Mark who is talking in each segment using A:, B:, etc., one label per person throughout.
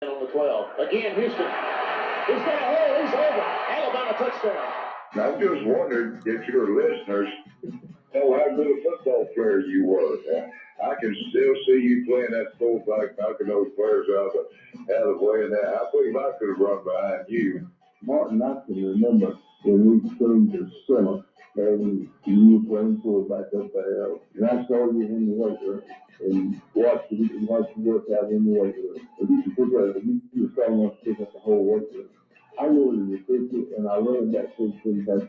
A: On the 12. Again, Houston. He's got a hole. He's over. Alabama touchdown.
B: I just wondered if your listeners know how good a football player you were. I can still see you playing that fullback, knocking those players out of the way. And I believe I could have run behind you. Martin, I can remember when we came to summer, and you were playing fullback up there, and I saw you in the weight room and watched you work out in the weight room. You were strong enough to pick up the whole weight room. I really respect it, and I learned that thing back.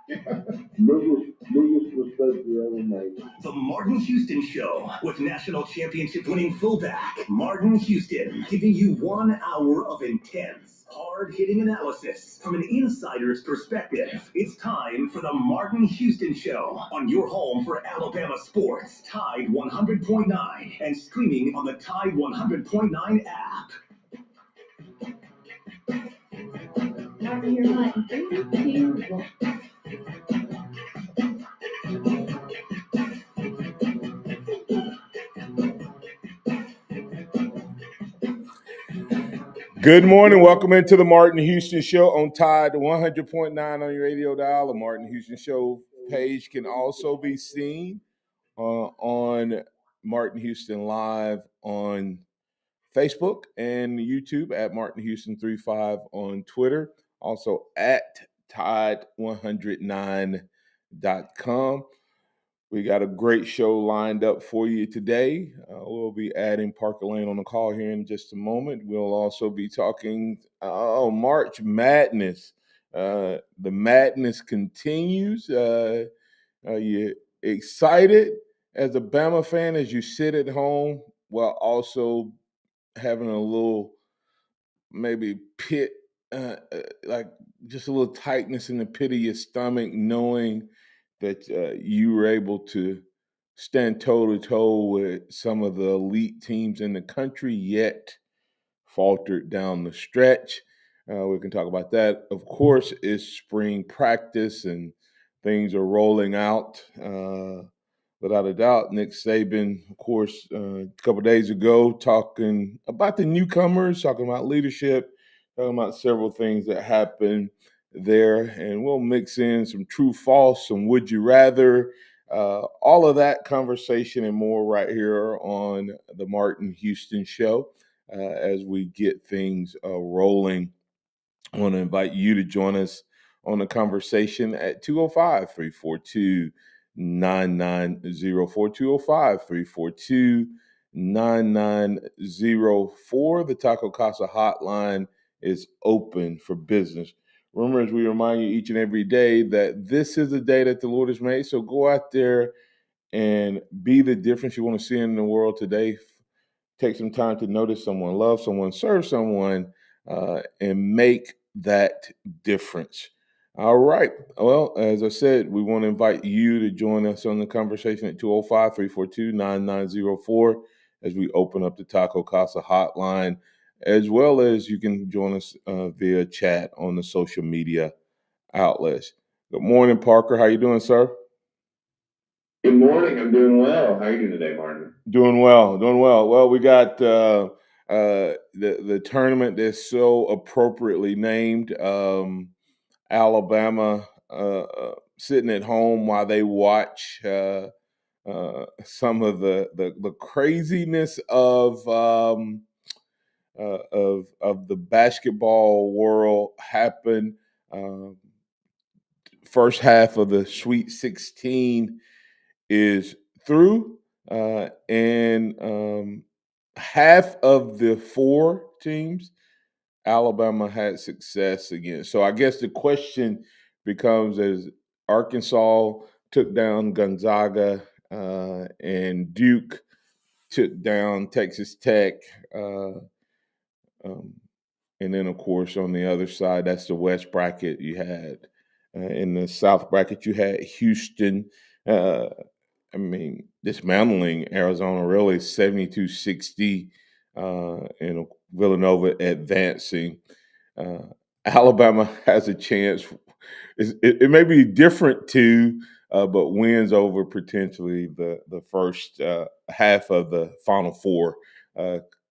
B: Biggest mistake we ever made.
C: The Martin Houston Show with national championship winning fullback Martin Houston, giving you 1 hour of intense, hard-hitting analysis from an insider's perspective. It's time for the Martin Houston Show on your home for Alabama sports, Tide 100.9, and streaming on the Tide 100.9 app.
D: Martin, you're like 3, 2, 1.
E: Good morning. Welcome into the Martin Houston Show on Tide 100.9 on your radio dial. The Martin Houston Show page can also be seen on Martin Houston Live on Facebook and YouTube at Martin Houston 35 on Twitter. Also at Tide109.com. We got a great show lined up for you today. We'll be adding Parker Lane on the call here in just a moment. We'll also be talking March Madness. The madness continues. Are you excited as a Bama fan as you sit at home while also having a little maybe pit, like just a little tightness in the pit of your stomach, knowing that you were able to stand toe-to-toe with some of the elite teams in the country, yet faltered down the stretch. We can talk about that. Of course, it's spring practice and things are rolling out. Without a doubt, Nick Saban, of course, a couple of days ago, talking about the newcomers, talking about leadership, talking about several things that happened there. And we'll mix in some true, false, some would you rather, all of that conversation and more right here on the Martin Houston Show as we get things rolling. I want to invite you to join us on the conversation at 205-342-9904, 205-342-9904. The Taco Casa hotline is open for business. Remember, as we remind you each and every day, that this is the day that the Lord has made. So go out there and be the difference you want to see in the world today. Take some time to notice someone, love someone, serve someone, and make that difference. All right. Well, as I said, we want to invite you to join us on the conversation at 205-342-9904 as we open up the Taco Casa hotline, as well as you can join us via chat on the social media outlets. Good morning, Parker. How you doing, sir?
B: Good morning. I'm doing well. How are you doing today, Martin?
E: Doing well. Well, we got the tournament that's so appropriately named. Alabama sitting at home while they watch some of the craziness of the basketball world happen. First half of the Sweet 16 is through, and half of the 4 teams Alabama had success against. So I guess the question becomes, as Arkansas took down Gonzaga and Duke took down Texas Tech, and then, of course, on the other side, that's the West bracket. You had in the South bracket, you had Houston. Dismantling Arizona really 72-60, and Villanova advancing. Alabama has a chance. It may be different too, but wins over potentially the first half of the Final Four.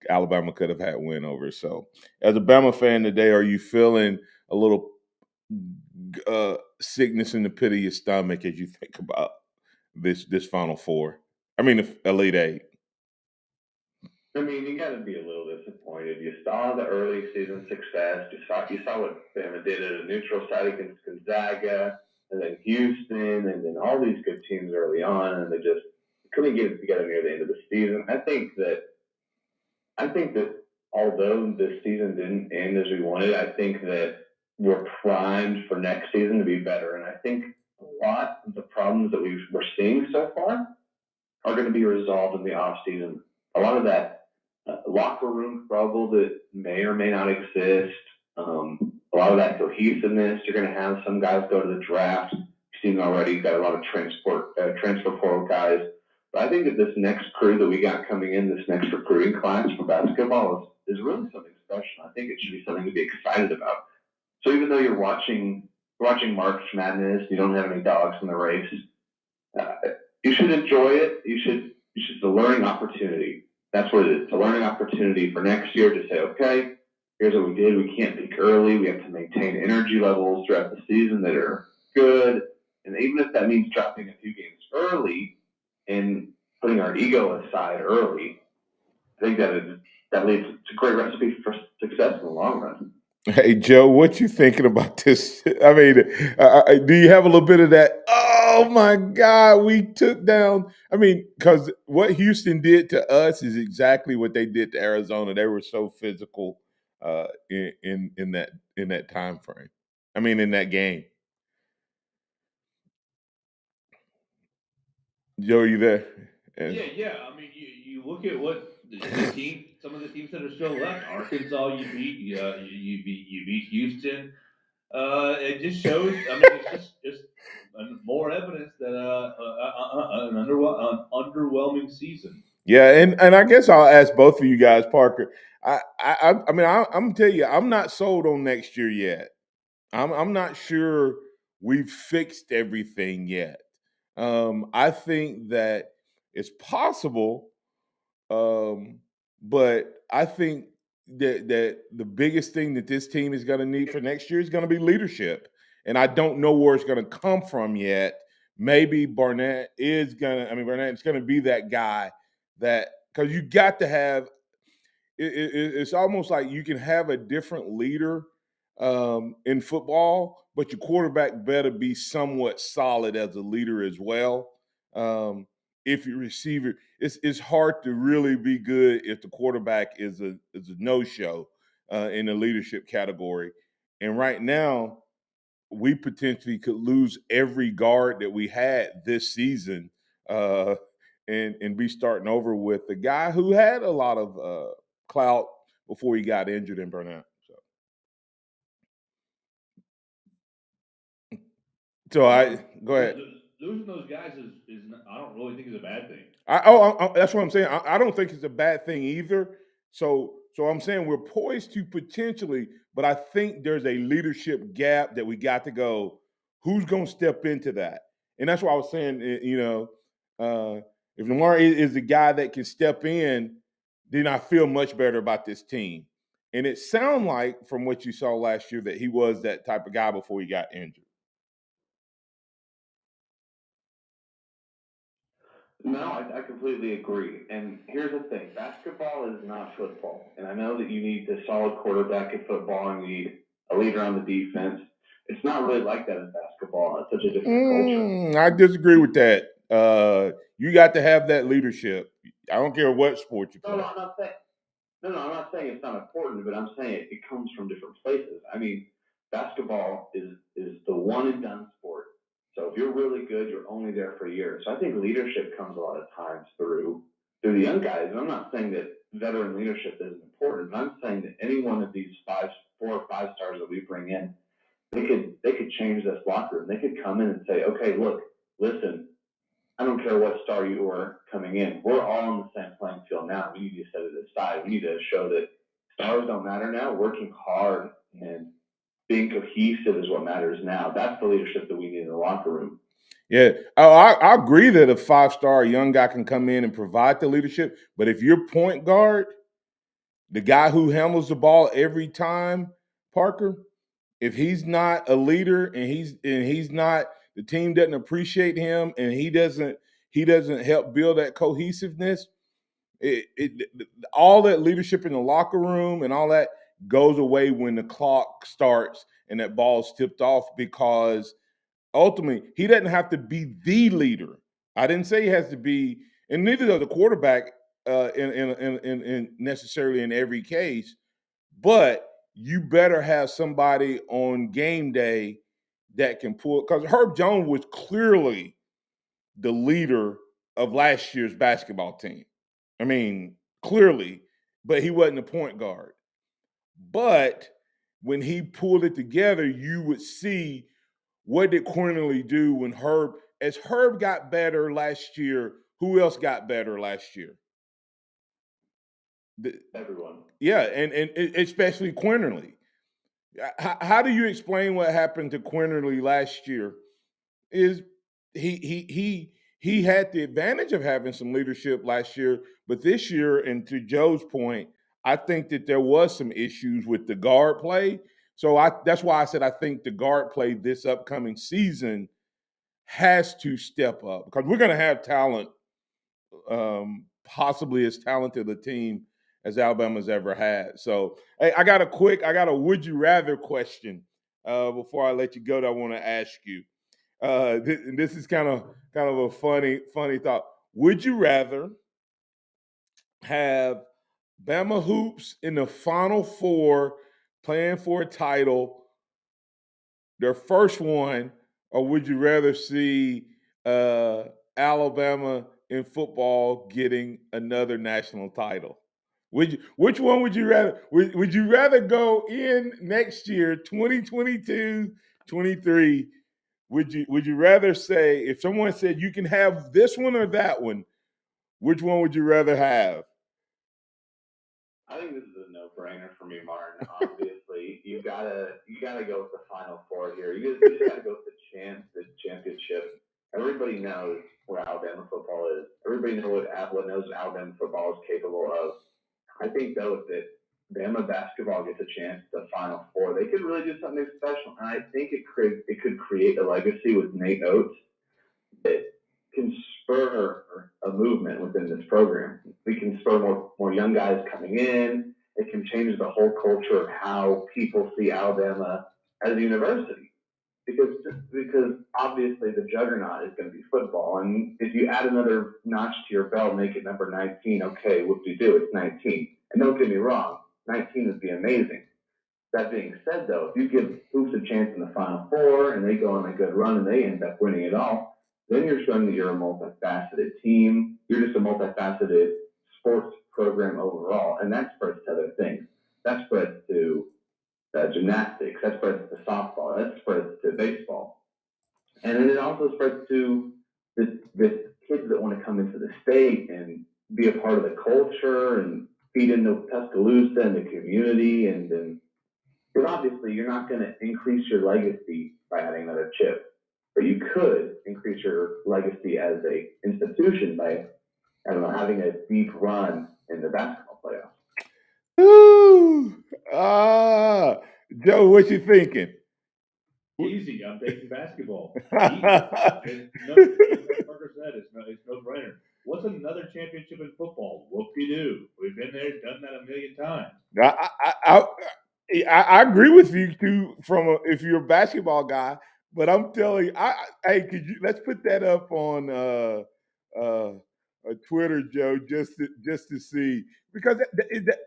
E: Alabama could have had win over. So, as a Bama fan today, are you feeling a little sickness in the pit of your stomach as you think about this Final Four? I mean, the Elite Eight.
B: I mean, you got to be a little disappointed. You saw the early season success. You saw what Bama did at a neutral site against Gonzaga, and then Houston, and then all these good teams early on, and they just couldn't get it together near the end of the season. I think that although this season didn't end as we wanted, I think that we're primed for next season to be better. And I think a lot of the problems that we're seeing so far are going to be resolved in the off season. A lot of that locker room trouble that may or may not exist, a lot of that cohesiveness. You're going to have some guys go to the draft. You've seen already, you've got a lot of transfer portal guys. But I think that this next crew that we got coming in, this next recruiting class for basketball is really something special. I think it should be something to be excited about. So even though you're watching March Madness, you don't have any dogs in the race, you should enjoy it. It's a learning opportunity. That's what it is. It's a learning opportunity for next year to say, okay, here's what we did. We can't peak early. We have to maintain energy levels throughout the season that are good. And even if that means dropping a few games early and putting our ego aside early, I think that leads to a great recipe for success in the long run.
E: Hey, Joe, what you thinking about this? I mean, do you have a little bit of that? Oh my God, we took down. I mean, because what Houston did to us is exactly what they did to Arizona. They were so physical in that time frame. I mean, in that game. Joe, you there?
F: Yeah. I mean, you look at what the team, some of the teams that are still left. Arkansas, you beat. You beat Houston. It just shows. I mean, it's just more evidence that an underwhelming season.
E: Yeah, and I guess I'll ask both of you guys, Parker. I mean, I'm gonna tell you, I'm not sold on next year yet. I'm not sure we've fixed everything yet. I think that it's possible, but I think that the biggest thing that this team is going to need for next year is going to be leadership, and I don't know where it's going to come from yet. Maybe Barnett is going to. I mean, Barnett's going to be that guy that because you got to have it's almost like you can have a different leader in football, but your quarterback better be somewhat solid as a leader as well. If your receiver, it's hard to really be good if the quarterback is a no show in the leadership category. And right now, we potentially could lose every guard that we had this season, and be starting over with the guy who had a lot of clout before he got injured and burned out. So I go ahead.
F: Losing those guys is I don't really think is a bad thing.
E: That's what I'm saying. I don't think it's a bad thing either. So I'm saying we're poised to potentially, but I think there's a leadership gap that we got to go. Who's going to step into that? And that's why I was saying, if Lamar is the guy that can step in, then I feel much better about this team. And it sounded like from what you saw last year that he was that type of guy before he got injured.
B: No, I completely agree. And here's the thing: basketball is not football. And I know that you need the solid quarterback in football and you need a leader on the defense. It's not really like that in basketball. It's such a different culture.
E: I disagree with that. You got to have that leadership. I don't care what sport you play.
B: No, I'm not saying. No, I'm not saying it's not important, but I'm saying it comes from different places. I mean, basketball is the one and done sport. So if you're really good, you're only there for a year. So I think leadership comes a lot of times through the young guys. And I'm not saying that veteran leadership isn't important, but I'm saying that any one of these 4 or 5 stars that we bring in, they could change this locker room. They could come in and say, okay, look, listen, I don't care what star you are coming in. We're all on the same playing field now. We need to set it aside. We need to show that stars don't matter now. Working hard and being cohesive is what matters now. That's the leadership that we need in the locker room.
E: Yeah, I agree that a 5-star young guy can come in and provide the leadership. But if you're point guard, The guy who handles the ball every time, Parker, if he's not a leader and he's not, the team doesn't appreciate him and he doesn't help build that cohesiveness, it all that leadership in the locker room and all that goes away when the clock starts and that ball's tipped off, because ultimately he doesn't have to be the leader. I didn't say he has to be, and neither does the quarterback in necessarily in every case. But you better have somebody on game day that can pull, because Herb Jones was clearly the leader of last year's basketball team. I mean, clearly, but he wasn't a point guard. But when he pulled it together, you would see what did Cornerly do when as Herb got better last year, who else got better last year?
F: Everyone.
E: Yeah, and especially Quinterly. How do you explain what happened to Quinterly last year? Is he had the advantage of having some leadership last year, but this year, and to Joe's point, I think that there was some issues with the guard play. So that's why I said I think the guard play this upcoming season has to step up, because we're going to have talent, possibly as talented a team as Alabama's ever had. So, hey, I got a would you rather question before I let you go that I want to ask you. This is kind of a funny thought. Would you rather have Bama hoops in the Final Four playing for a title, their first one, or would you rather see Alabama in football getting another national title? Which one would you rather? Would you rather go in next year, 2022, 23? Would you rather say, if someone said you can have this one or that one, which one would you rather have?
G: I think this is a no-brainer for me, Martin. Obviously, you gotta go with the Final Four here. You just gotta go with the championship. Everybody knows what Alabama football is. Everybody knows what Alabama football is capable of. I think though that Bama basketball gets a chance at the Final Four, they could really do something special, and I think it could create a legacy with Nate Oates that can spur a movement within this program. We can spur more young guys coming in. It can change the whole culture of how people see Alabama as a university. Because obviously the juggernaut is going to be football. And if you add another notch to your belt, make it number 19, okay, whoop-de-doo, it's 19. And don't get me wrong, 19 would be amazing. That being said, though, if you give Hoops a chance in the Final Four and they go on a good run and they end up winning it all, then you're showing that you're a multifaceted team. You're just a multifaceted sports program overall. And that spreads to other things. That spreads to gymnastics. That spreads to softball. That spreads to baseball. And then it also spreads to the kids that want to come into the state and be a part of the culture and feed into Tuscaloosa and the community. And but obviously, you're not going to increase your legacy by adding another chip. But you could increase your legacy as a institution by, I don't know, having a deep run in the basketball playoffs.
E: Ooh, Joe, what you thinking?
F: Easy. I'm taking basketball. Easy. Like Parker said, it's no brainer. What's another championship in football? Whoop-de-doo. We've been there, done that a million times.
E: I agree with you too. If you're a basketball guy, but I'm telling you, hey, let's put that up on Twitter, Joe, just to see, because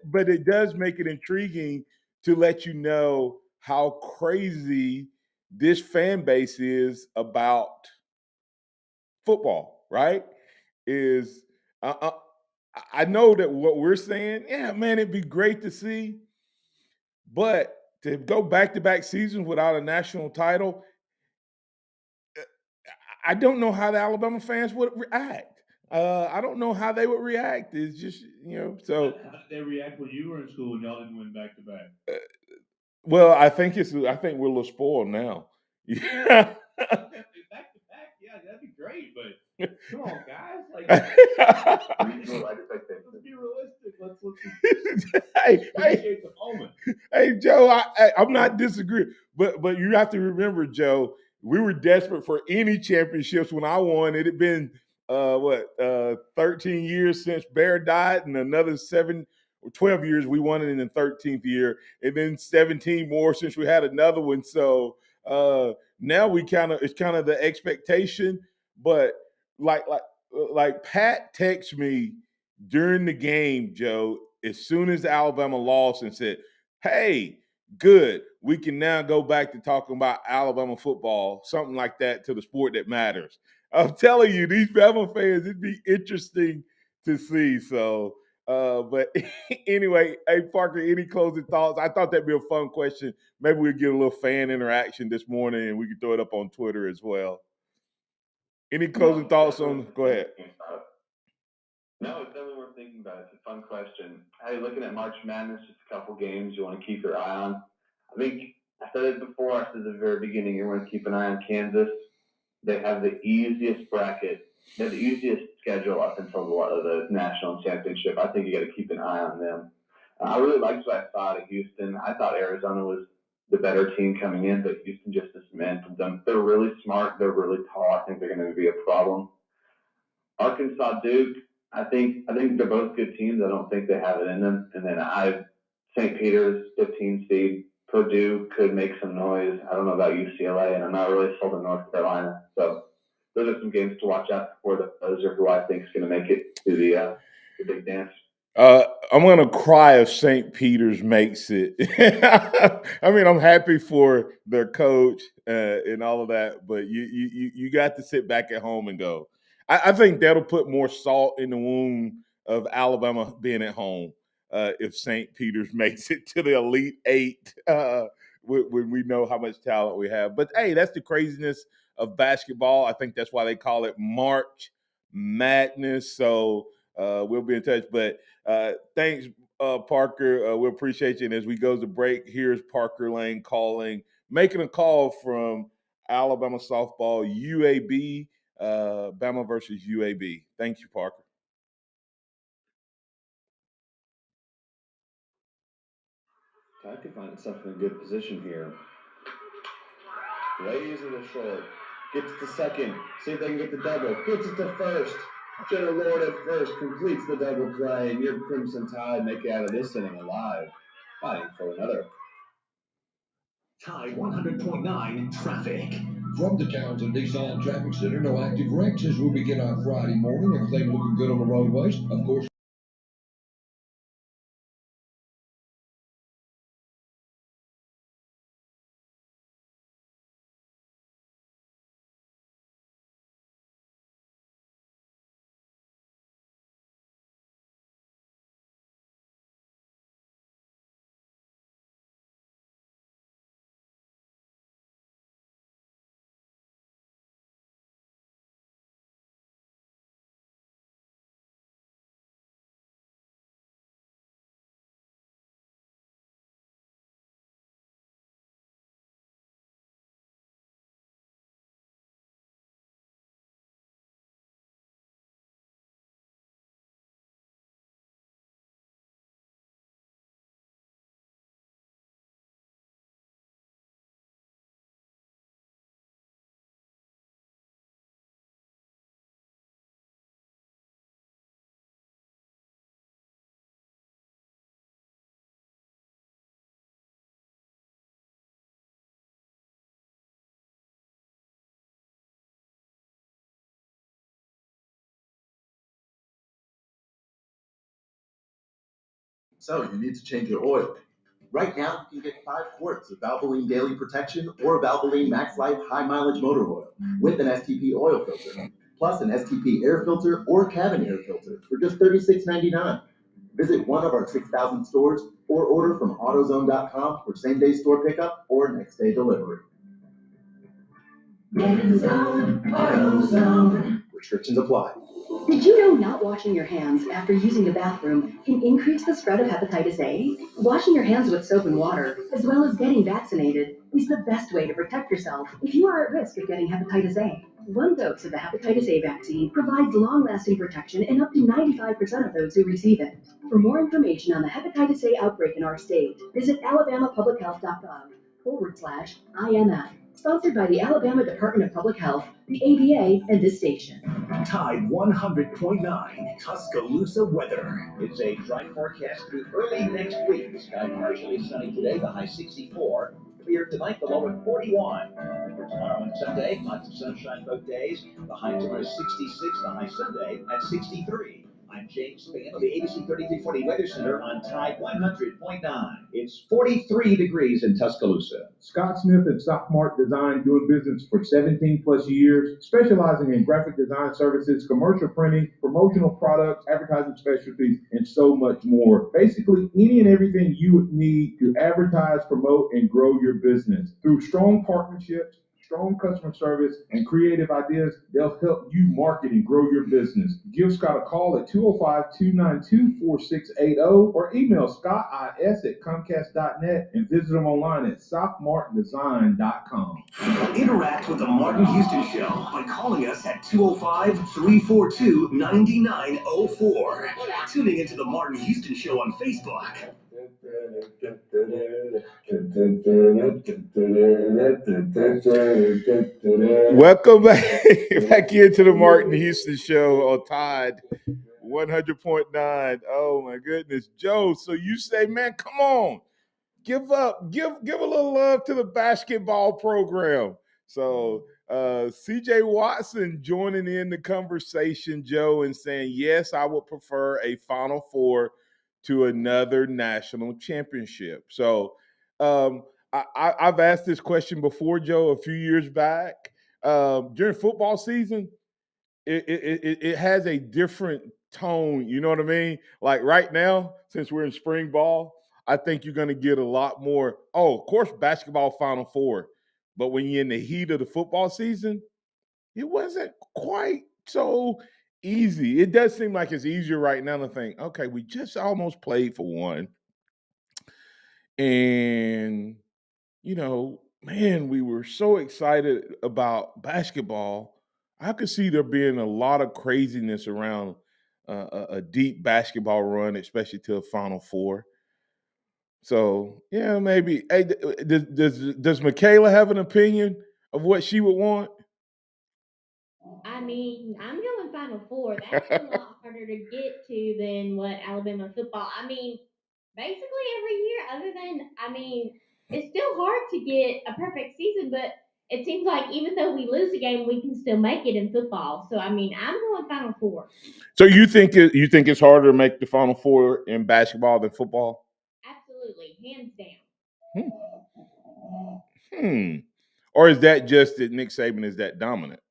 E: but it does make it intriguing to let you know how crazy this fan base is about football. Right? Is I know that what we're saying, yeah, man, it'd be great to see. But to go back-to-back seasons without a national title, I don't know how the Alabama fans would react. I don't know how they would react. It's just, so.
F: How did they react when you were in school and y'all didn't win back-to-back?
E: Well, I think we're a little spoiled now. Yeah.
F: Back-to-back, yeah, that'd be great, but come on, guys. Like, let's be realistic. appreciate the moment.
E: Hey, Joe, I'm not disagreeing, but you have to remember, Joe, we were desperate for any championships when I won. It had been 13 years since Bear died, and another 12 years we won it in the 13th year, and then 17 more since we had another one. So now it's kind of the expectation, but like Pat texted me during the game, Joe, as soon as Alabama lost and said, "Hey, good, we can now go back to talking about Alabama football, something like that, to the sport that matters." I'm telling you, these Bama fans, it'd be interesting to see. So, but anyway, hey Parker, any closing thoughts? I thought that'd be a fun question. Maybe we'll get a little fan interaction this morning, and we can throw it up on Twitter as well. Any closing thoughts on? Go ahead.
G: No, it's definitely worth thinking about. It's a fun question. Hey, looking at March Madness, just a couple games you want to keep your eye on. I think I said it before. I said at the very beginning, you want to keep an eye on Kansas. They have the easiest bracket. They have the easiest schedule up until the national championship. I think you got to keep an eye on them. I really liked what I saw out of Houston. I thought Arizona was the better team coming in, but Houston just dismantled them. They're really smart. They're really tall. I think they're going to be a problem. Arkansas, Duke. I think they're both good teams. I don't think they have it in them. And then St. Peter's, 15 seed. Purdue could make some noise. I don't know about UCLA, and I'm not really sold on North Carolina. So those are some games to watch out for. Those are who I think is going to make it to the big dance.
E: I'm gonna cry if St. Peter's makes it. I mean, I'm happy for their coach and all of that, but you got to sit back at home and go. I think that'll put more salt in the wound of Alabama being at home if St. Peter's makes it to the Elite Eight when we know how much talent we have. But hey, that's the craziness of basketball. I think that's why they call it March Madness. So we'll be in touch, but. Thanks, Parker. We appreciate you. And as we go to break, here's Parker Lane making a call from Alabama softball, UAB, Bama versus UAB. Thank you, Parker.
H: I could find himself in a good position here. Lays it to short. Gets to second. See if they can get the double. Gets it to first. Jenna Lord at first completes the double play, and your Crimson Tide make it out of this inning alive, fighting for another.
C: Tide 100.9 traffic.
I: From the Townsend Nissan Traffic Center, no active wrecks as we begin our Friday morning. Everything looking good on the roadways. Of course.
J: So you need to change your oil. Right now, you can get 5 quarts of Valvoline Daily Protection or Valvoline Max Life High Mileage Motor Oil with an STP oil filter, plus an STP air filter or cabin air filter for just $36.99. Visit one of our 6,000 stores or order from AutoZone.com for same-day store pickup or next-day delivery. AutoZone. Restrictions apply.
K: Did you know not washing your hands after using the bathroom can increase the spread of hepatitis A? Washing your hands with soap and water, as well as getting vaccinated, is the best way to protect yourself if you are at risk of getting hepatitis A. One dose of the hepatitis A vaccine provides long-lasting protection in up to 95% of those who receive it. For more information on the hepatitis A outbreak in our state, visit alabamapublichealth.gov/IMF. Sponsored by the Alabama Department of Public Health, the ABA, and this station.
C: Tide 100.9 Tuscaloosa weather.
L: It's a dry forecast through early next week. Sky partially sunny today, the high 64. Clear tonight, the low at 41. For tomorrow and Sunday, lots of sunshine both days. The high tomorrow is 66, the high Sunday at 63. I'm James Spann of the ABC 3340 Weather Center on Tide 100.9. It's 43 degrees in Tuscaloosa.
M: Scott Smith at Sophomart Design, doing business for 17 plus years, specializing in graphic design services, commercial printing, promotional products, advertising specialties, and so much more. Basically, any and everything you would need to advertise, promote, and grow your business. Through strong partnerships, strong customer service, and creative ideas, they'll help you market and grow your business. Give Scott a call at 205-292-4680 or email scottis@comcast.net and visit them online at softmartdesign.com.
C: Interact with the Martin Houston Show by calling us at 205-342-9904. Tuning into the Martin Houston Show on Facebook.
E: Welcome back into the Martin Houston Show on Tide 100.9. Oh my goodness, Joe. So you say, man, come on, give a little love to the basketball program. So CJ Watson joining in the conversation, Joe, and saying, yes, I would prefer a Final Four to another national championship. So I've asked this question before, Joe, a few years back. During football season, it has a different tone. You know what I mean? Like right now, since we're in spring ball, I think you're going to get a lot more. Oh, of course, basketball Final Four. But when you're in the heat of the football season, it wasn't quite so easy. It does seem like it's easier right now to think, okay, we just almost played for one. And, you know, man, we were so excited about basketball. I could see there being a lot of craziness around a deep basketball run, especially to a Final Four. So, yeah, maybe. Hey, does Michaela have an opinion of what she would want?
D: I mean, I'm going Final Four. That's a lot harder to get to than what Alabama football. I mean, basically every year, other than, it's still hard to get a perfect season, but it seems like even though we lose a game, we can still make it in football. So, I'm going Final Four.
E: So you think it's harder to make the Final Four in basketball than football?
D: Absolutely, hands down.
E: Or is that just that Nick Saban is that dominant?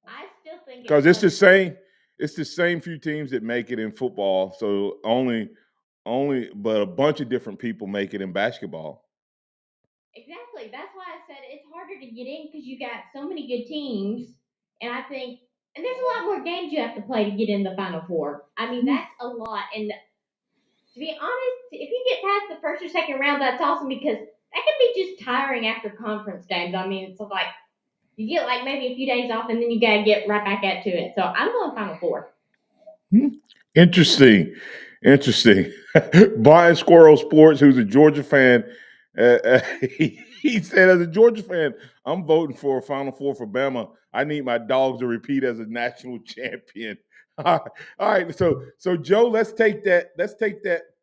D: I still think
E: because it's the same. It's the same few teams that make it in football. So only, but a bunch of different people make it in basketball.
D: Exactly. That's why I said it's harder to get in because you got so many good teams, and I think, and there's a lot more games you have to play to get in the Final Four. I mean, that's a lot. And to be honest, if you get past the first or second round, that's awesome because that can be just tiring after conference games. I mean, it's like you get like maybe a few days off, and then you gotta get right back at to it. So I'm going Final Four.
E: Interesting. Brian Squirrel Sports, who's a Georgia fan, he said, as a Georgia fan, I'm voting for a Final Four for Bama. I need my dogs to repeat as a national champion. All right. So Joe, let's take that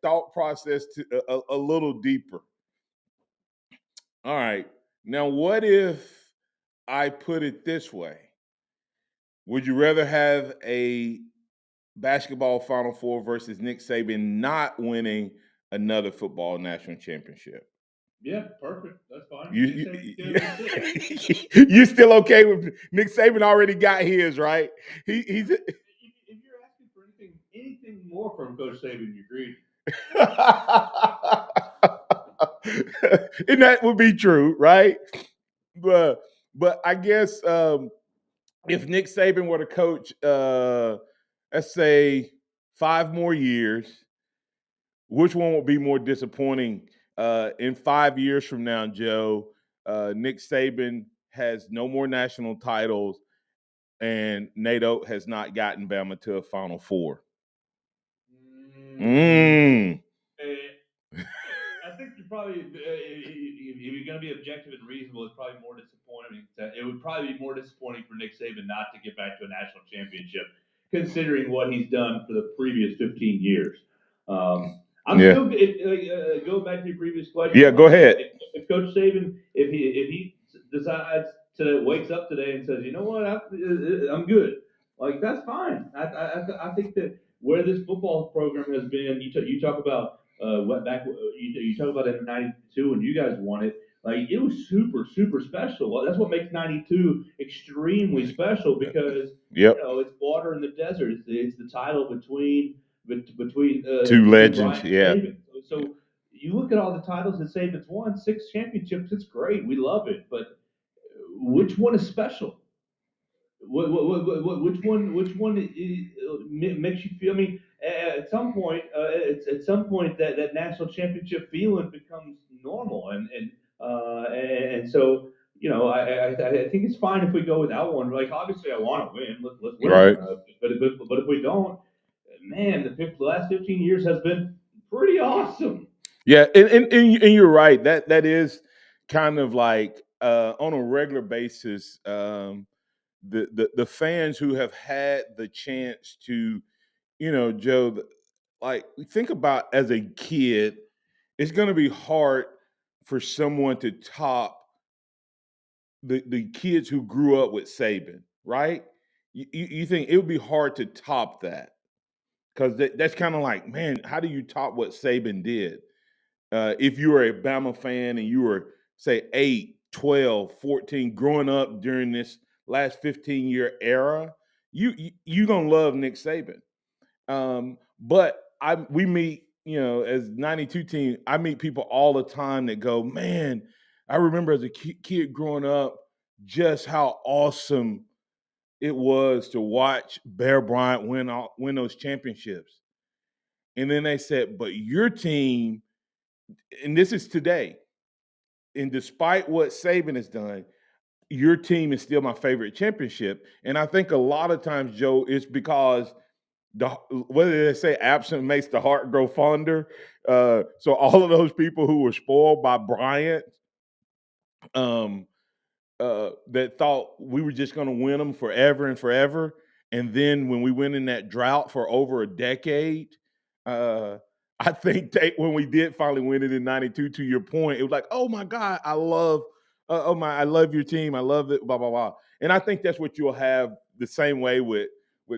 E: thought process to a little deeper. All right. Now, what if I put it this way? Would you rather have a basketball Final Four versus Nick Saban not winning another football national championship?
F: Yeah, perfect. That's fine.
E: You still okay with Nick Saban? Already got his, right? He's.
F: If you're asking for anything more from Coach Saban, you're greedy.
E: And that would be true, right? But I guess if Nick Saban were to coach, let's say 5 more years, which one would be more disappointing in 5 years from now, Joe? Nick Saban has no more national titles, and Nate Oates has not gotten Bama to a Final Four?
F: I think you're probably, if you're going to be objective and reasonable, it's probably more disappointing. It would probably be more disappointing for Nick Saban not to get back to a national championship, considering what he's done for the previous 15 years. I'm still going back to your previous question.
E: Yeah, go ahead.
F: If Coach Saban, if he decides to wakes up today and says, you know what, I'm good. Like, that's fine. I think that where this football program has been, you talk about you talk about in '92 when you guys won it. Like, it was super, super special. Well, that's what makes '92 extremely special, because it's water in the desert. It's the title between
E: Two legends.
F: Bryant and
E: Yeah.
F: Saban. So you look at all the titles that Saban's won, 6 championships. It's great. We love it, but which one is special? Which one makes you feel? I mean, at some point, that national championship feeling becomes normal, and so I think it's fine if we go without one. Like, obviously, I want to win. Let's win.
E: Right.
F: But if we don't, man, the last 15 years has been pretty awesome.
E: Yeah, and you're right. That is kind of like on a regular basis. The fans who have had the chance to, Joe, like, think about as a kid, it's going to be hard for someone to top the kids who grew up with Saban, right? You think it would be hard to top that, because that's kind of like, man, how do you top what Saban did? If you were a Bama fan and you were, say, 8, 12, 14, growing up during this last 15-year era, you going to love Nick Saban. But we meet, as 92 team, I meet people all the time that go, man, I remember as a kid growing up just how awesome it was to watch Bear Bryant win those championships. And then they said, but your team, and this is today, and despite what Saban has done, your team is still my favorite championship. And I think a lot of times, Joe, it's because whether they say absent makes the heart grow fonder. So all of those people who were spoiled by Bryant, that thought we were just going to win them forever and forever, and then when we went in that drought for over a decade, I think when we did finally win it in '92, to your point, it was like, oh my God, I love your team, I love it, blah blah blah. And I think that's what you'll have the same way with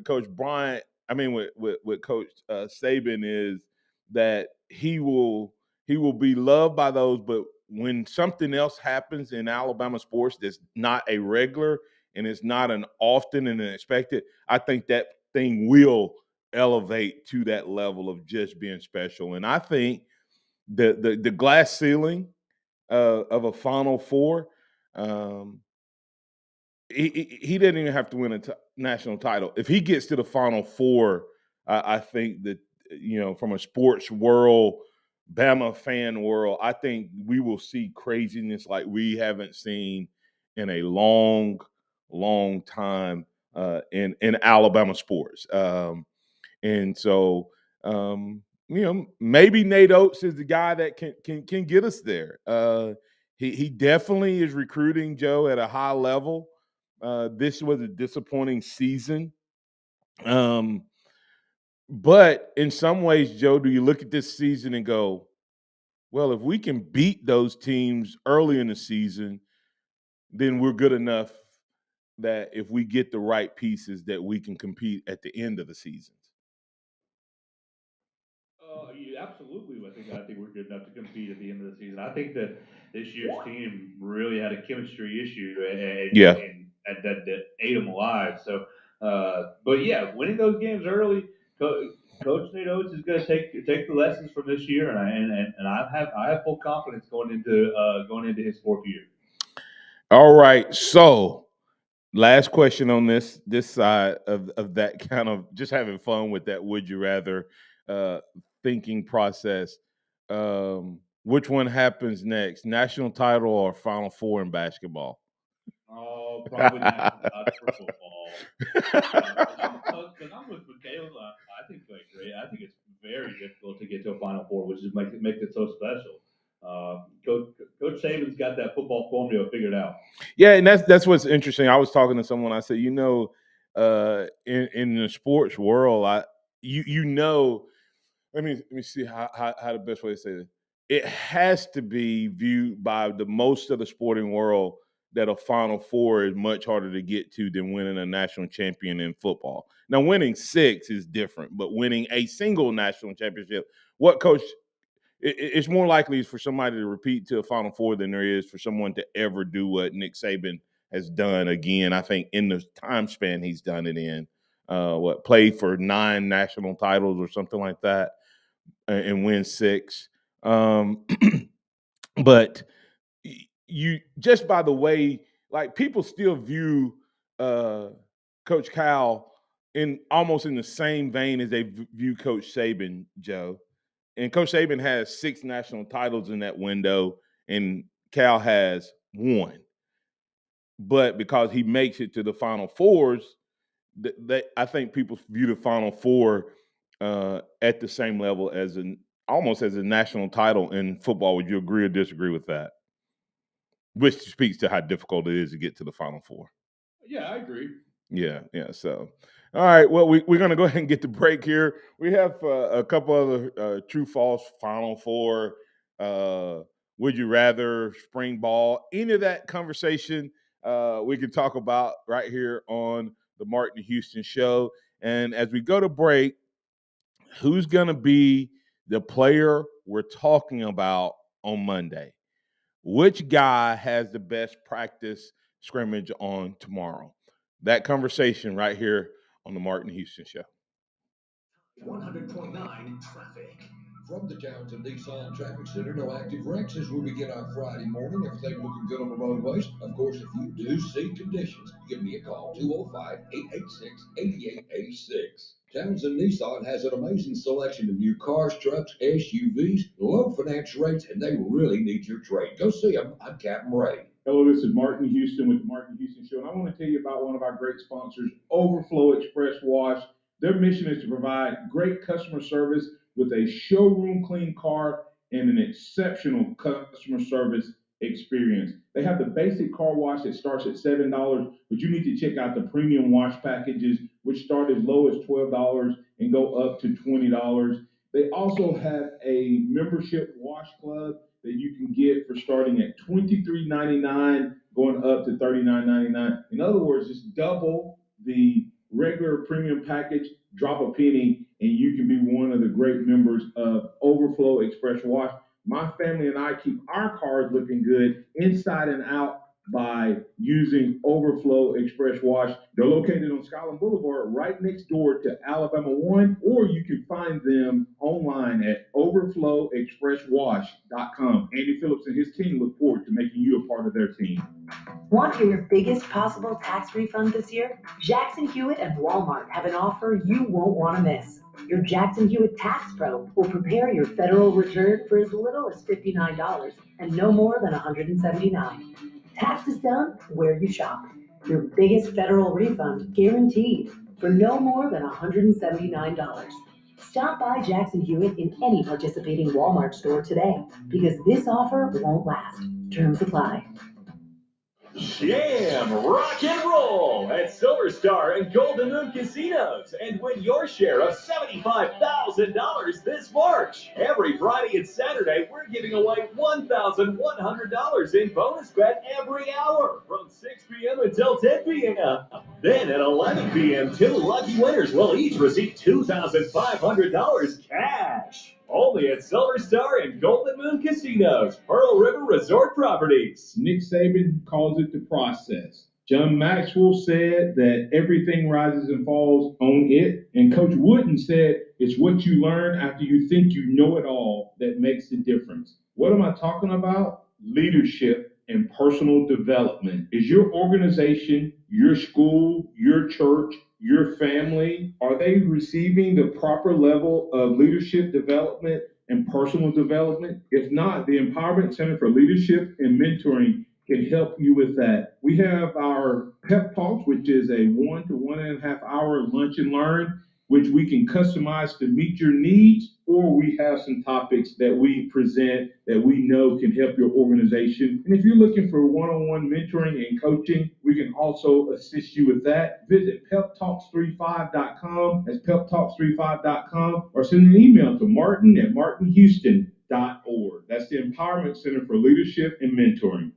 E: Coach Bryant. I mean, with Coach Saban, is that he will be loved by those, but when something else happens in Alabama sports that's not a regular and it's not an often and an expected, I think that thing will elevate to that level of just being special. And I think the glass ceiling of a Final Four, he didn't even have to win a national title. If he gets to the Final Four, I think that, from a sports world, Bama fan world, I think we will see craziness like we haven't seen in a long, long time in Alabama sports. And so, maybe Nate Oates is the guy that can get us there. He definitely is recruiting, Joe, at a high level. This was a disappointing season. But in some ways, Joe, do you look at this season and go, well, if we can beat those teams early in the season, then we're good enough that if we get the right pieces, that we can compete at the end of the seasons.
F: Absolutely. I think we're good enough to compete at the end of the season. I think that this year's team really had a chemistry issue, and that ate them alive. So, but yeah, winning those games early, Coach Nate Oates is going to take the lessons from this year, and I have full confidence going into his 4th year.
E: All right, so last question on this side of that, kind of just having fun with that would you rather thinking process. Which one happens next, national title or Final Four in basketball?
F: baseball, probably national title for football. Because I'm with Michaela. I think I think it's very difficult to get to a Final Four, which is makes it so special. Coach Saban's got that football formula figured out.
E: Yeah, and that's what's interesting. I was talking to someone. I said, in the sports world, let me see how the best way to say this. It has to be viewed by the most of the sporting world that a Final Four is much harder to get to than winning a national champion in football. Now, winning 6 is different, but winning a single national championship, it's more likely for somebody to repeat to a Final Four than there is for someone to ever do what Nick Saban has done again. I think in the time span he's done it in, played for 9 national titles or something like that, and win 6. But you just by the way, like people still view Coach Cal almost in the same vein as they view Coach Saban, Joe. And Coach Saban has 6 national titles in that window, and Cal has 1. But because he makes it to the Final Fours, I think people view the Final Four at the same level as almost as a national title in football. Would you agree or disagree with that? Which speaks to how difficult it is to get to the Final Four.
F: Yeah, I agree.
E: Yeah. So, all right. Well, we're going to go ahead and get the break here. We have a couple other true, false, Final Four, would you rather, spring ball, any of that conversation we can talk about right here on the Martin Houston Show. And as we go to break, who's going to be the player we're talking about on Monday? Which guy has the best practice scrimmage on tomorrow? That conversation right here on the Martin Houston Show.
L: 100.9 traffic.
I: From the Townsend Nissan Traffic Center, no active wrecks as we begin our Friday morning. Everything looking good on the roadways. Of course, if you do see conditions, give me a call, 205-886-8886. Townsend Nissan has an amazing selection of new cars, trucks, SUVs, low finance rates, and they really need your trade. Go see them. I'm Captain Ray.
M: Hello, this is Martin Houston with the Martin Houston Show, and I want to tell you about one of our great sponsors, Overflow Express Wash. Their mission is to provide great customer service with a showroom clean car and an exceptional customer service experience. They have the basic car wash that starts at $7, but you need to check out the premium wash packages, which start as low as $12 and go up to $20. They also have a membership wash club that you can get for starting at $23.99, going up to $39.99. In other words, just double the regular premium package, drop a penny, and you can be one of the great members of Overflow Express Wash. My family and I keep our cars looking good inside and out by using Overflow Express Wash. They're located on Skyland Boulevard right next door to Alabama 1, or you can find them online at overflowexpresswash.com. Andy Phillips and his team look forward to making you a part of their team.
K: Want your biggest possible tax refund this year? Jackson Hewitt and Walmart have an offer you won't want to miss. Your Jackson Hewitt Tax Pro will prepare your federal return for as little as $59 and no more than $179. Tax is done where you shop. Your biggest federal refund guaranteed for no more than $179. Stop by Jackson Hewitt in any participating Walmart store today because this offer won't last. Terms apply.
N: Jam, rock, and roll at Silver Star and Golden Moon Casinos and win your share of $75,000 this March. Every Friday and Saturday, we're giving away $1,100 in bonus bet every hour from 6 p.m. until 10 p.m. Then at 11 p.m., 2 lucky winners will each receive $2,500 cash. Only at Silver Star and Golden Moon Casinos, Pearl River Resort Properties.
M: Nick Saban calls it the process. John Maxwell said that everything rises and falls on it. And Coach Wooden said it's what you learn after you think you know it all that makes the difference. What am I talking about? Leadership and personal development. Is your organization, your school, your church, your family, are they receiving the proper level of leadership development and personal development? If not, the Empowerment Center for Leadership and Mentoring can help you with that. We have our pep talks, which is a 1 to 1.5 hour lunch and learn, which we can customize to meet your needs, or we have some topics that we present that we know can help your organization. And if you're looking for one-on-one mentoring and coaching, we can also assist you with that. Visit peptalks35.com. That's peptalks35.com, or send an email to martin@martinhouston.org. That's the Empowerment Center for Leadership and Mentoring.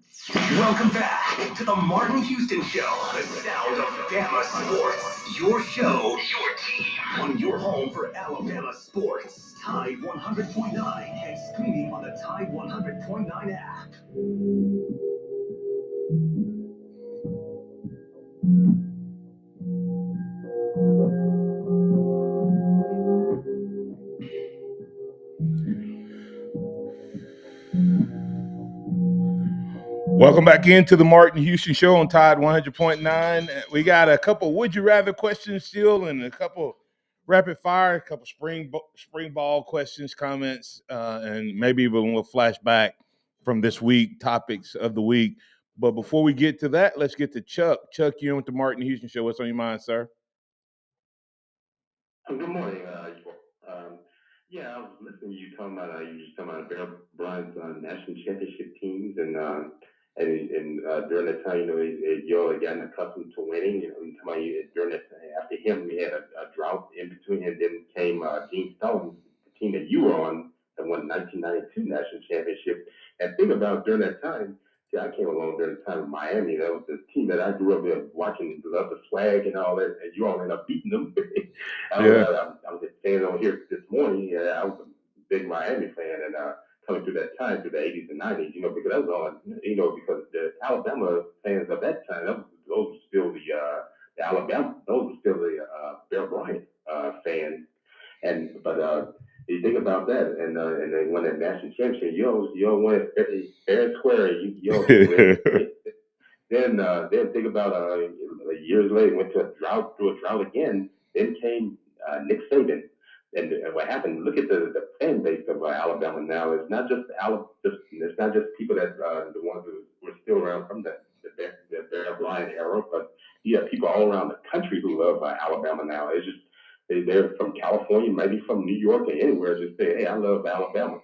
C: Welcome back to the Martin Houston Show, the sound of Bama sports. Your show, your team, on your home for Alabama sports. Tide 100.9 and streaming on the Tide 100.9 app.
E: Welcome back into the Martin Houston Show on Tide 100.9. We got a couple would you rather questions still, and a couple rapid fire, a couple spring ball questions, comments, and maybe even a little flashback from this week, topics of the week. But before we get to that, let's get to Chuck. Chuck, you're on with the Martin Houston Show. What's on your mind, sir?
O: Good morning. Yeah, I was listening to you talking about you just talking about Bear Bryant's national championship teams, and during that time, you all had gotten accustomed to winning. During that after him, we had a drought in between, and then came Gene Stone, the team that you were on, that won the 1992 national championship. And think about during that time. See, I came along during the time of Miami. That was the team that I grew up with watching, love the swag and all that, and you all ended up beating them. I was just saying over here this morning, I was a big Miami fan, and coming through that time, through the 80s and 90s, because that was all, because the Alabama fans of that time, those were still the Alabama, those were still the Bear Bryant fans. But you think about that, and they won that national championship. You all won it fair and square. You all came ready. Then think about years later, went to through a drought again. Then came Nick Saban, and what happened? Look at the fan base of Alabama now. It's not just it's not just people that the ones who were still around from the Bear Bryant era, but you have people all around the country who love Alabama now. It's just they're from California, maybe from New York or anywhere. Just say, hey, I love Alabama.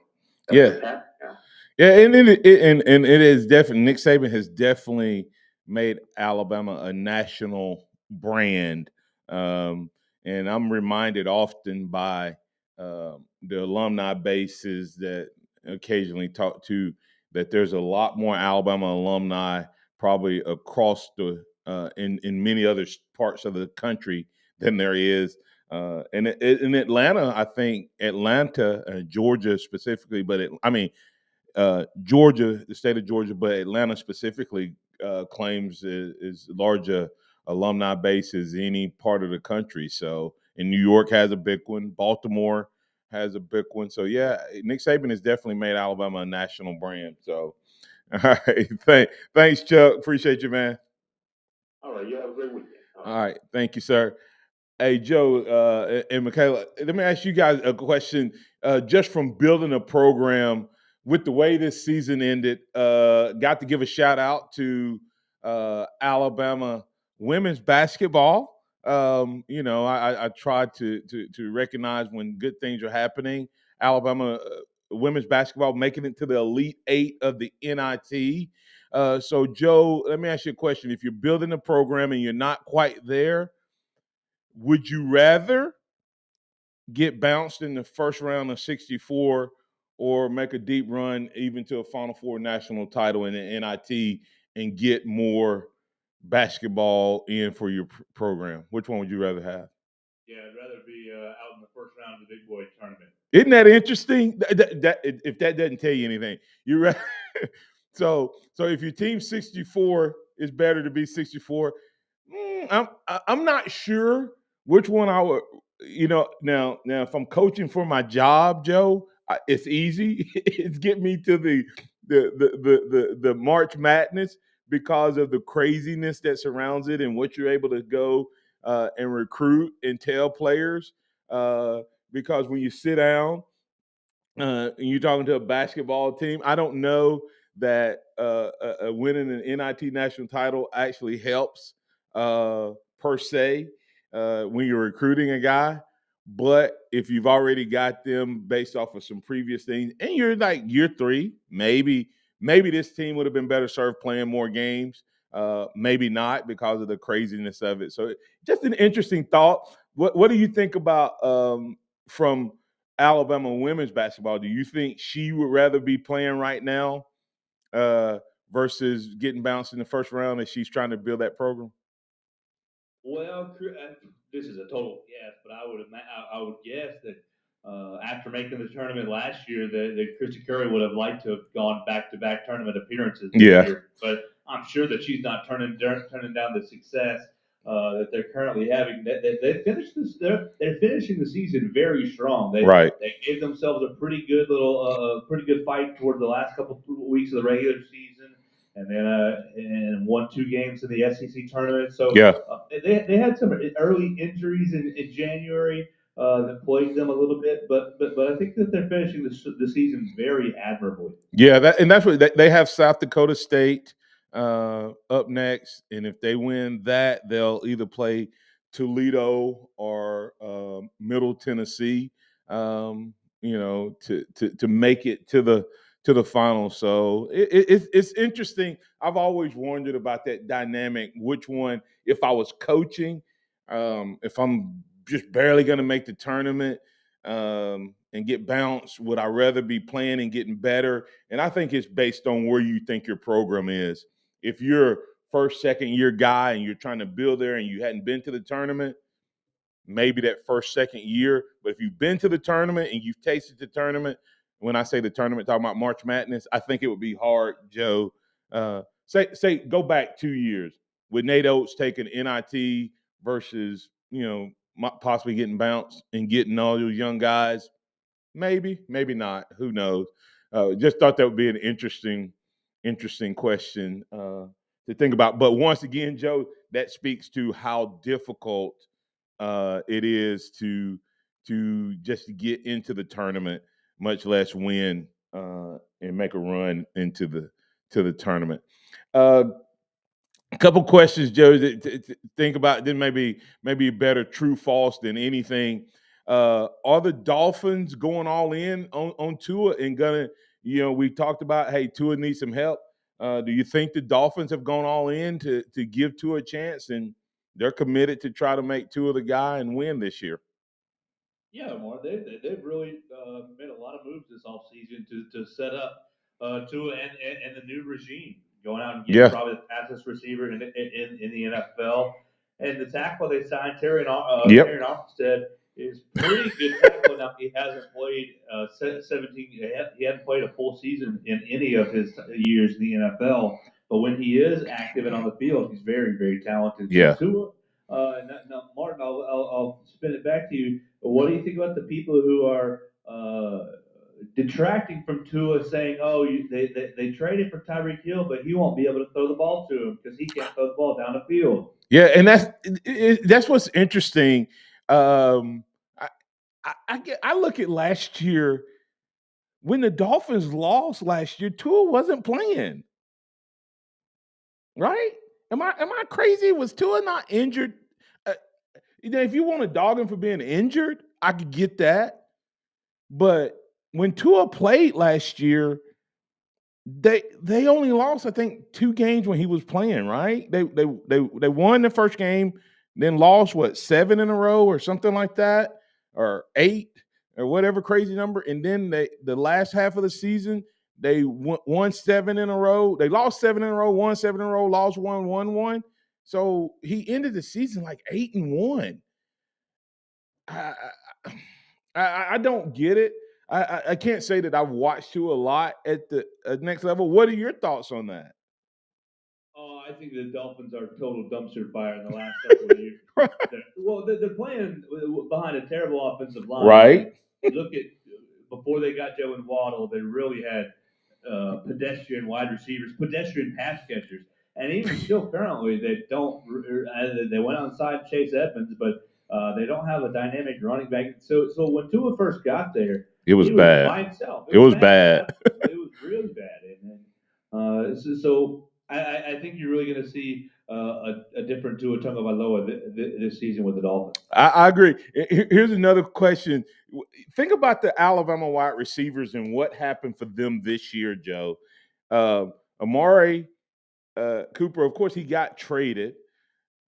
O: That's what's happening now.
E: Yeah, and it is definitely Nick Saban has definitely made Alabama a national brand, and I'm reminded often by the alumni bases that occasionally talk to that there's a lot more Alabama alumni probably across the in many other parts of the country than there is. In Atlanta, I think Atlanta, Georgia specifically, but Georgia, the state of Georgia, but Atlanta specifically claims is larger alumni base as any part of the country. So, and New York has a big one. Baltimore has a big one. So, yeah, Nick Saban has definitely made Alabama a national brand. So, all right, thanks, Chuck. Appreciate you, man.
O: All right, you have a great weekend.
E: All right, thank you, sir. Hey, Joe and Michaela, let me ask you guys a question. Just from building a program with the way this season ended, got to give a shout out to Alabama women's basketball. I tried to recognize when good things are happening. Alabama women's basketball making it to the Elite Eight of the NIT. So, Joe, let me ask you a question. If you're building a program and you're not quite there, would you rather get bounced in the first round of 64 or make a deep run even to a Final Four national title in the NIT and get more basketball in for your program? Which one would you rather have?
F: Yeah, I'd rather be out in the first round of the big boy tournament.
E: Isn't that interesting? If that doesn't tell you anything, you're right. So if your team 64 is better to be 64, I'm not sure which one I would. Now if I'm coaching for my job, Joe, it's easy. It's get me to the March Madness because of the craziness that surrounds it and what you're able to go and recruit and tell players. Because when you sit down and you're talking to a basketball team, I don't know that winning an NIT national title actually helps per se when you're recruiting a guy. But if you've already got them based off of some previous things, and you're like year 3, maybe this team would have been better served playing more games. Maybe not because of the craziness of it. So just an interesting thought. What do you think about from Alabama women's basketball? Do you think she would rather be playing right now versus getting bounced in the first round as she's trying to build that program?
F: Well, this is a total guess, but I would guess that after making the tournament last year, that Christy Curry would have liked to have gone back-to-back tournament appearances this
E: Yeah.
F: year. But I'm sure that she's not turning down the success that they're currently having. They finished this. They're finishing the season very strong.
E: Right.
F: They gave themselves a pretty good fight toward the last couple of weeks of the regular season, and then and won 2 games in the SEC tournament. So
E: Yeah.
F: they had some early injuries in January that plagued them a little bit, but I think that they're finishing the season very admirably.
E: Yeah, that's what they have. South Dakota State up next, and if they win that, they'll either play Toledo or Middle Tennessee. To make it to the final. So it's interesting. I've always wondered about that dynamic. Which one, if I was coaching, if I'm just barely going to make the tournament and get bounced, would I rather be playing and getting better? And I think it's based on where you think your program is. If you're first, second year guy and you're trying to build there and you hadn't been to the tournament, maybe that first, second year. But if you've been to the tournament and you've tasted the tournament, when I say the tournament, talking about March Madness, I think it would be hard, Joe. Say go back 2 years with Nate Oates taking NIT versus, possibly getting bounced and getting all those young guys. Maybe not. Who knows? Just thought that would be an interesting question to think about. But once again, Joe, that speaks to how difficult it is to just get into the tournament, much less win and make a run into the tournament. A couple questions, Joe, to think about. Then maybe better true false than anything. Are the Dolphins going all in on Tua and gonna? We talked about, hey, Tua needs some help. Do you think the Dolphins have gone all in to give Tua a chance, and they're committed to try to make Tua the guy and win this year?
F: Yeah, Mark, they've really made a lot of moves this offseason to set up Tua and the new regime, going out and getting probably the fastest receiver in the NFL. And the tackle they signed, Terry Armstead, is pretty good tackle. Now he hasn't played 17. He hadn't played a full season in any of his years in the NFL. But when he is active and on the field, he's very, very talented.
E: Yeah.
F: So Tua, now, Martin, I'll spin it back to you. What do you think about the people who are detracting from Tua, saying, "Oh, they traded for Tyreek Hill, but he won't be able to throw the ball to him because he can't throw the ball down the field."
E: Yeah, and that's what's interesting. I look at last year when the Dolphins lost last year. Tua wasn't playing, right? Am I crazy? Was Tua not injured? If you want to dog him for being injured, I could get that. But when Tua played last year, they only lost, I think, 2 games when he was playing, right? They won the first game, then lost 7 in a row or something like that, or 8 or whatever crazy number. And then the last half of the season, they won 7 in a row. They lost 7 in a row, won 7 in a row, lost 1, won 1. So he ended the season like 8-1. I don't get it. I can't say that I've watched Tua a lot at the next level. What are your thoughts on that?
F: Oh, I think the Dolphins are total dumpster fire in the last couple of years. They're playing behind a terrible offensive line.
E: Right.
F: You look at before they got Joe and Waddle, they really had pedestrian wide receivers, pedestrian pass catchers, and even still currently they don't. They went outside Chase Edmonds, but they don't have a dynamic running back. So when Tua first got there,
E: It was
F: he
E: bad.
F: by himself.
E: It was bad.
F: It was really bad, and So I think you're really going to see a different Tua Tagovailoa this season with the Dolphins.
E: I agree. Here's another question. Think about the Alabama wide receivers and what happened for them this year, Joe. Amari Cooper, of course, he got traded,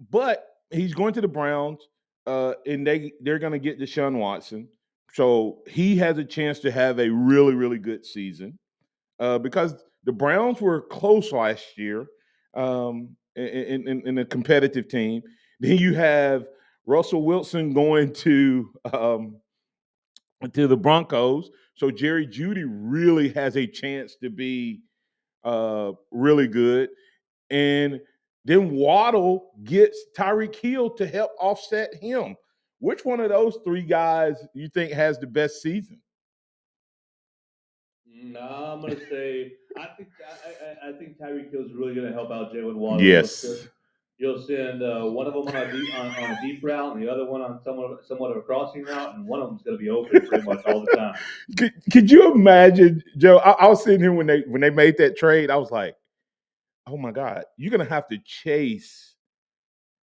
E: but he's going to the Browns, and they're going to get Deshaun Watson. So he has a chance to have a really, really good season because the Browns were close last year in a competitive team. Then you have Russell Wilson going to the Broncos. So Jerry Judy really has a chance to be really good. And then Waddle gets Tyreek Hill to help offset him. Which one of those three guys you think has the best season?
F: No, I'm gonna say I think Tyreek Hill is really gonna help out Jalen Waddle.
E: Yes.
F: You'll send one of them on a deep route, and the other one on somewhat of a crossing route, and one of them's gonna be open pretty much all the time.
E: Could you imagine, Joe? I was sitting here when they made that trade. I was like, oh my God, you're gonna have to chase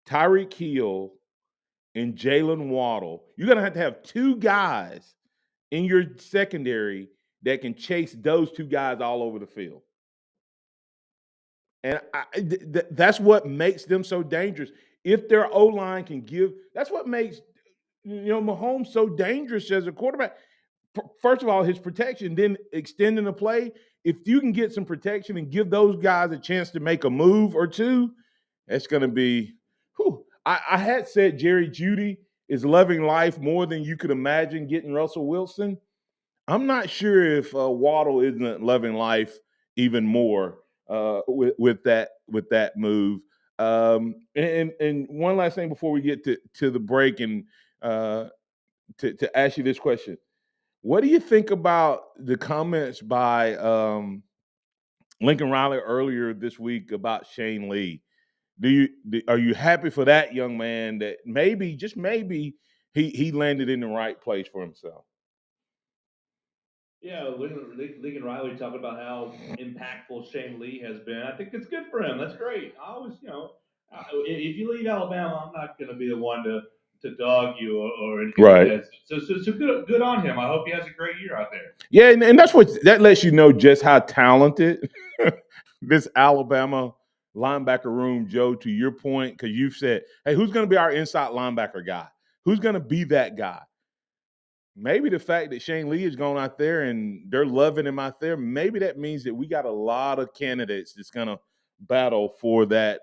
E: Tyreek Hill and Jalen Waddle. You're gonna have to have two guys in your secondary that can chase those two guys all over the field. And that's what makes them so dangerous. If their O line can give, that's what makes Mahomes so dangerous as a quarterback. First of all, his protection, then extending the play. If you can get some protection and give those guys a chance to make a move or two, it's going to be. Whew. I had said Jerry Judy is loving life more than you could imagine getting Russell Wilson. I'm not sure if Waddle isn't loving life even more with that move. And one last thing before we get to the break and to ask you this question. What do you think about the comments by Lincoln Riley earlier this week about Shane Lee? Are you happy for that young man that maybe, just maybe, he landed in the right place for himself?
F: Yeah, Lincoln Riley talking about how impactful Shane Lee has been. I think it's good for him. That's great. I always, if you leave Alabama, I'm not going to be the one to dog you or anything like
E: Right.
F: that. So good on him. I hope he has a great year out there.
E: Yeah, and that lets you know just how talented this Alabama linebacker room, Joe, to your point, because you've said, hey, who's going to be our inside linebacker guy? Who's going to be that guy? Maybe the fact that Shane Lee is going out there and they're loving him out there, maybe that means that we got a lot of candidates that's going to battle for that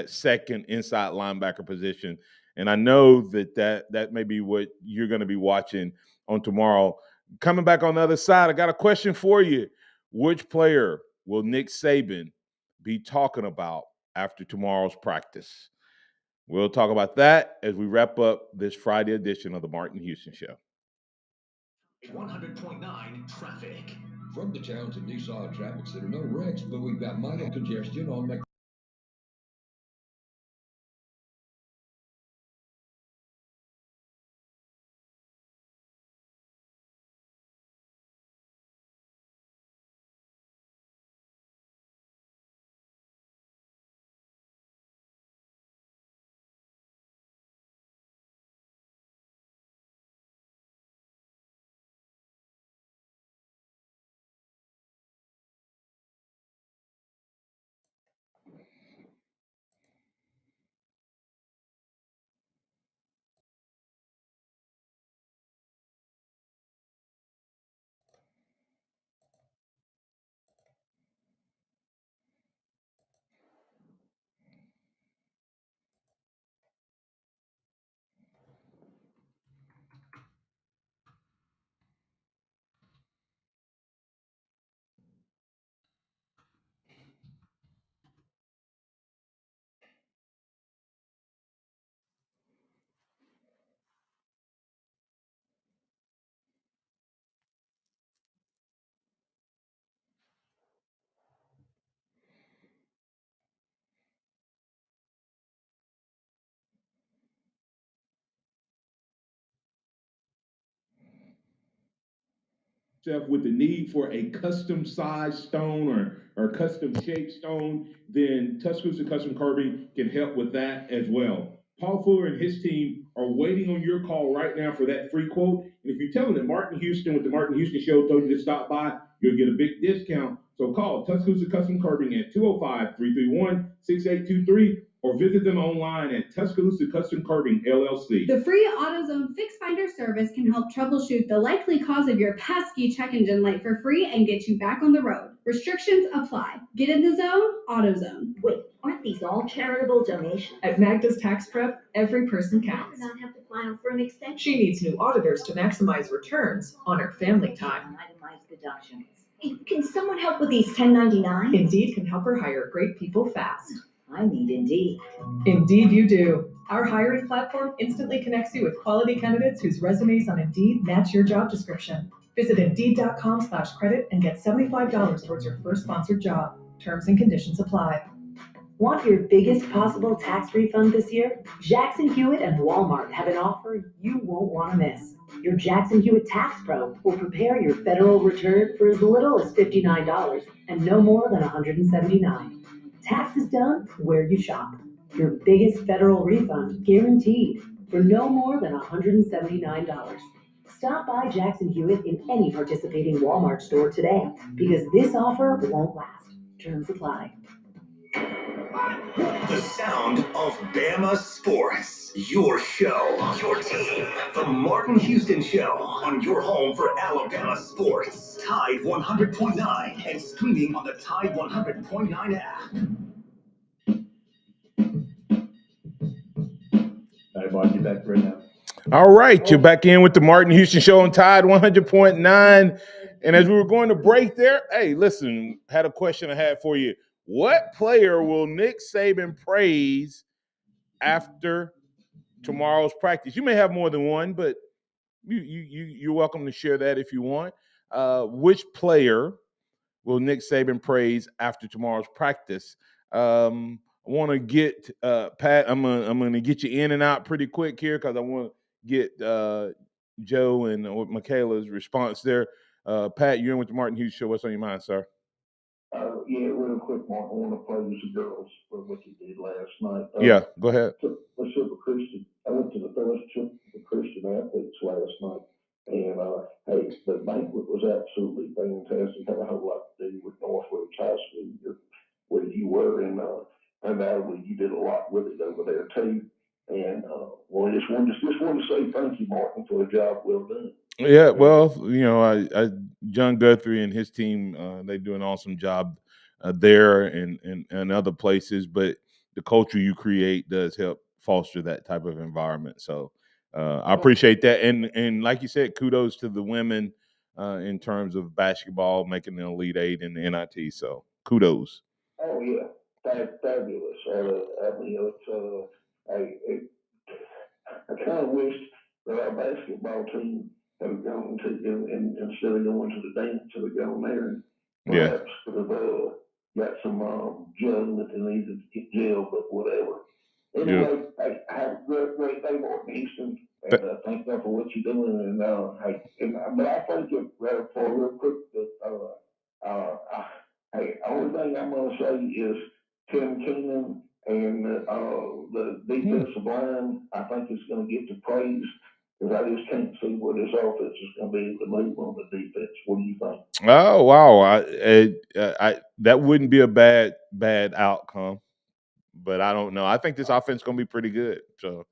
E: second inside linebacker position. And I know that may be what you're going to be watching on tomorrow. Coming back on the other side, I got a question for you. Which player will Nick Saban be talking about after tomorrow's practice? We'll talk about that as we wrap up this Friday edition of the Martin Houston Show.
N: 100.9 traffic.
I: From the Townsend Nissan Traffic Center, no wrecks, but we've got minor congestion on the
M: with the need for a custom size stone or custom shaped stone, then Tuscaloosa Custom Curbing can help with that as well. Paul Fuller and his team are waiting on your call right now for that free quote. And if you tell them that Martin Houston with the Martin Houston Show told you to stop by, you'll get a big discount. So call Tuscaloosa Custom Curbing at 205-331-6823 or visit them online at Tuscaloosa Custom Curbing LLC.
P: The free AutoZone Fix Finder service can help troubleshoot the likely cause of your pesky check engine light for free and get you back on the road. Restrictions apply. Get in the zone, AutoZone.
Q: Wait, aren't these all charitable donations?
R: At Magda's Tax Prep, every person counts.
Q: I not have to file for an extension.
R: She needs new auditors to maximize returns on her family time.
Q: Itemized deductions. Hey, can someone help with these 1099s?
R: Indeed can help her hire great people fast.
Q: I need Indeed.
R: Indeed you do. Our hiring platform instantly connects you with quality candidates whose resumes on Indeed match your job description. Visit Indeed.com/credit and get $75 towards your first sponsored job. Terms and conditions apply.
K: Want your biggest possible tax refund this year? Jackson Hewitt and Walmart have an offer you won't want to miss. Your Jackson Hewitt Tax Pro will prepare your federal return for as little as $59 and no more than $179. Taxes done where you shop. Your biggest federal refund guaranteed for no more than $179. Stop by Jackson Hewitt in any participating Walmart store today because this offer won't last. Terms apply.
C: The sound of Bama sports. Your show, your team. The Martin Houston Show on your home for Alabama sports. Tide 100.9 and streaming on the Tide 100.9 app.
F: All right, Mark, you back right now.
E: All right, you're back in with the Martin Houston Show on Tide 100.9. And as we were going to break there, hey, listen, had a question I had for you. What player will Nick Saban praise after tomorrow's practice? You may have more than one, but you're welcome to share that if you want. Which player will Nick Saban praise after tomorrow's practice? I want to get Pat. I'm gonna get you in and out pretty quick here because I want to get Joe and Michaela's response there. Pat, you're in with the Martin Hughes Show. What's on your mind, sir?
B: Yeah, real quick, Mark. I want to praise the girls for what you did last night.
E: Yeah, go ahead.
B: I went to the fellowship for Christian athletes last night, and hey, the banquet was absolutely fantastic. Had a whole lot to do with Northridge High School, where you were, and undoubtedly you did a lot with it over there too. And well, I just wanted to say thank you, Martin, for a job well done.
E: Yeah, well, you know, I John Guthrie and his team, they do an awesome job there and other places. But the culture you create does help foster that type of environment. So I appreciate that. And like you said, kudos to the women in terms of basketball making the Elite Eight and the NIT. So kudos.
B: Oh yeah, fabulous. I mean, I kind of wish that our basketball team had gone to, and instead of going to the dance, had gone there and perhaps could have got some judging that they needed to get jail, but whatever. Anyway, hey, have a great day, Martin Houston, and thank God for what you're doing. And but I think for real quick that hey, only thing I'm going to say is Tim Keenan and the defensive line, I think is going to get the praise because I just can't see where this offense is going to be able to move on the defense. What do you think?
E: Oh wow, I that wouldn't be a bad outcome, but I don't know. I think this offense is going to be pretty good. So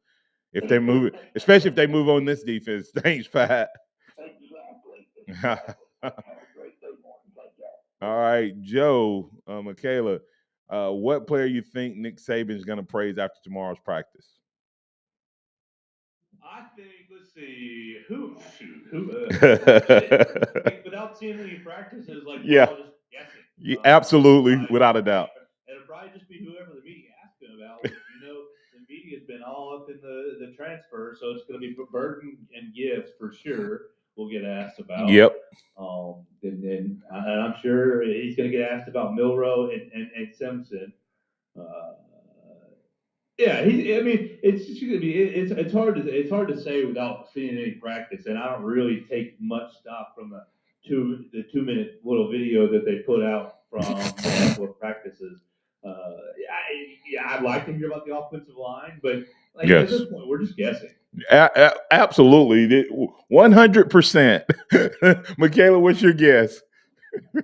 E: if they move it, especially if they move on this defense, thanks, Pat.
B: Exactly. Have a great day, Martin. Thank you.
E: All right, Joe, Michaela, what player you think Nick Saban is going to praise after tomorrow's practice?
F: I think, let's see, who without seeing any practices, like we're all just guessing.
E: Yeah, absolutely, without a doubt.
F: It'll probably just be whoever the media asks him about. You know, the media's been all up in the transfer, so it's going to be Burton and Gibbs for sure. We'll get asked about.
E: Yep.
F: And I'm sure he's going to get asked about Milroe and Simpson. Yeah, I mean, it's just going to be it's hard to say without seeing any practice, and I don't really take much stock from the 2-minute little video that they put out from a couple of practices. I'd like to hear about the offensive line, but at this point, we're just guessing.
E: Absolutely, 100%. Michaela, what's your guess?
D: I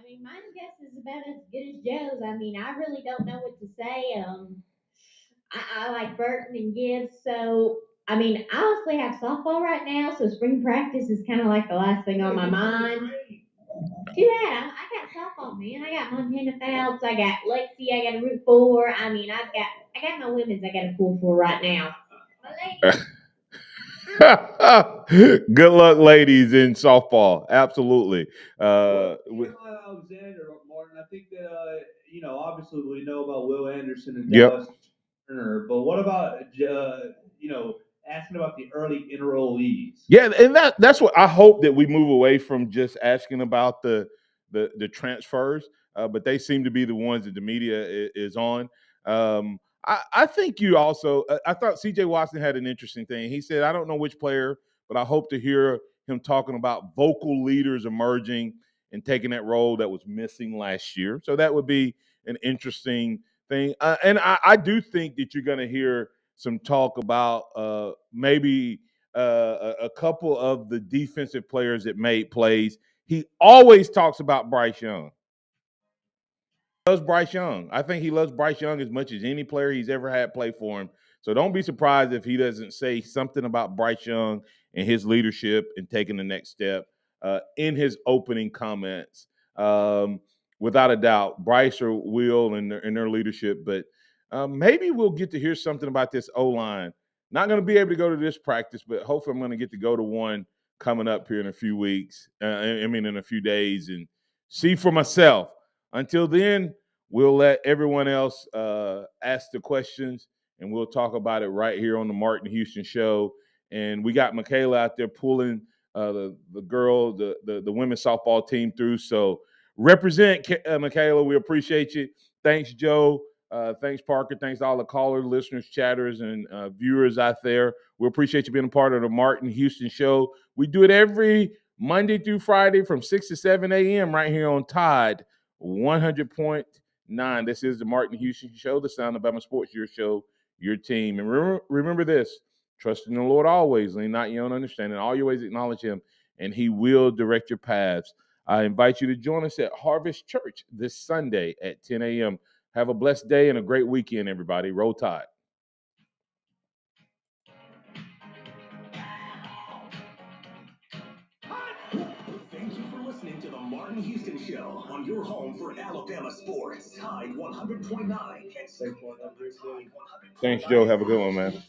D: mean, my guess is about as good as Joe's. I mean, I really don't know what to say. I like Burton and Gibbs, so I mean, I honestly have softball right now, so spring practice is kind of like the last thing on my mind. Too bad. I got softball, man. I got Montana Phelps. I got Lexi. I got a root for. I mean, I got my women's. I got a pull for right now. My ladies.
E: Good luck, ladies, in softball. Absolutely.
F: Alexander, Martin. I think that obviously we know about Will Anderson and
E: Yep.
F: Dallas Turner, but what about asking about the early enrollees?
E: Yeah, and that's what I hope that we move away from just asking about the transfers, but they seem to be the ones that the media is on. I think you also. I thought C.J. Watson had an interesting thing. He said, "I don't know which player, but I hope to hear him talking about vocal leaders emerging and taking that role that was missing last year." So that would be an interesting thing, and I do think that you're going to hear some talk about maybe a couple of the defensive players that made plays. He always talks about Bryce Young. Loves Bryce Young. I think he loves Bryce Young as much as any player he's ever had play for him. So don't be surprised if he doesn't say something about Bryce Young and his leadership and taking the next step in his opening comments. Without a doubt, Bryce or Will and their leadership. But maybe we'll get to hear something about this O-line. Not going to be able to go to this practice, but hopefully I'm going to get to go to one coming up here in a few weeks. In a few days and see for myself. Until then, we'll let everyone else ask the questions, and we'll talk about it right here on the Martin Houston Show. And we got Michaela out there pulling the women's softball team through. So represent, Michaela. We appreciate you. Thanks, Joe. Thanks, Parker. Thanks to all the callers, listeners, chatters, and viewers out there. We appreciate you being a part of the Martin Houston Show. We do it every Monday through Friday from 6 to 7 a.m. right here on Tide 100.9. This is the Martin Houston Show, the Sound of Bama Sports, your show, your team. And remember this, trust in the Lord always, lean not your own understanding. All your ways acknowledge him, and he will direct your paths. I invite you to join us at Harvest Church this Sunday at 10 a.m. Have a blessed day and a great weekend, everybody. Roll Tide.
C: Thank you for listening to the Martin Houston Show on your home for Alabama sports. Tide 100.9 and
E: Thanks, Joe. Have a good one, man.